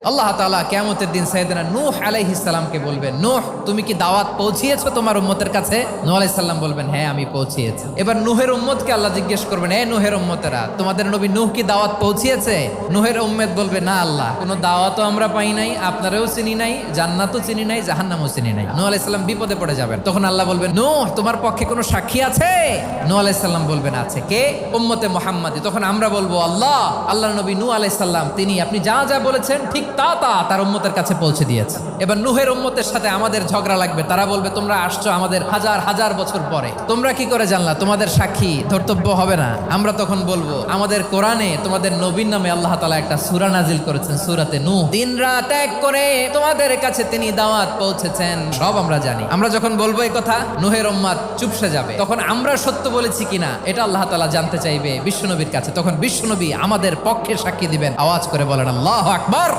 আল্লাহ তাআলা কিয়ামতের দিন সাইয়েদনা নূহ আলাইহিস সালামকে বলবেন, নূহ তুমি কি দাওয়াত পৌঁছিয়েছো তোমার উম্মতের কাছে? নূহ আলাইহিস সালাম বলবেন, হ্যাঁ আমি পৌঁছিয়েছি। এবার নূহের উম্মতকে আল্লাহ জিজ্ঞেস করবেন, হে নূহের উম্মতেরা, তোমাদের নবী নূহ কি দাওয়াত পৌঁছিয়েছে? নূহের উম্মত বলবে, না আল্লাহ, কোনো দাওয়াতও আমরা পাই নাই, আপনারাও চিনি নাই, জান্নাতও চিনি নাই, জাহান্নামও চিনি নাই। নূহ আলাইহিস সালাম বিপদে পড়ে যাবেন। তখন আল্লাহ বলবেন, নূহ তোমার পক্ষে কোনো সাক্ষী আছে? নূহ আলাইহিস সালাম বলবেন, আছে। কে? উম্মতে মুহাম্মাদি। তখন আমরা বলবো, আল্লাহ, আল্লাহর নবী নূহ আলাইহিস সালাম তিনি আপনি যা যা বলেছেন ঠিক তা তার উম্মতের কাছে পৌঁছে দিয়েছে। এবার নূহের উম্মতের সাথে আমাদের ঝগড়া লাগবে। তারা বলবে, তোমরা আসছো আমাদের হাজার হাজার বছর পরে, তোমরা কি করে জানলা? তোমাদের সাক্ষী ধর্তব্য হবে না? আমরা তখন বলবো, আমাদের কোরআনে তোমাদের নবীর নামে আল্লাহ তাআলা একটা সূরা নাজিল করেছেন, সূরাতে নূহ। দিন রাত এক করে তোমাদের কাছে তিনি দাওয়াত পৌঁছেছেন, সব আমরা জানি। আমরা যখন বলবো এই কথা, নূহের উম্মত চুপসে যাবে। তখন আমরা সত্য বলেছি কিনা এটা আল্লাহ তাআলা জানতে চাইবে বিশ্বনবীর কাছে। তখন বিশ্বনবী আমাদের পক্ষে সাক্ষী দিবেন। আওয়াজ করে বলেন আল্লাহু আকবার।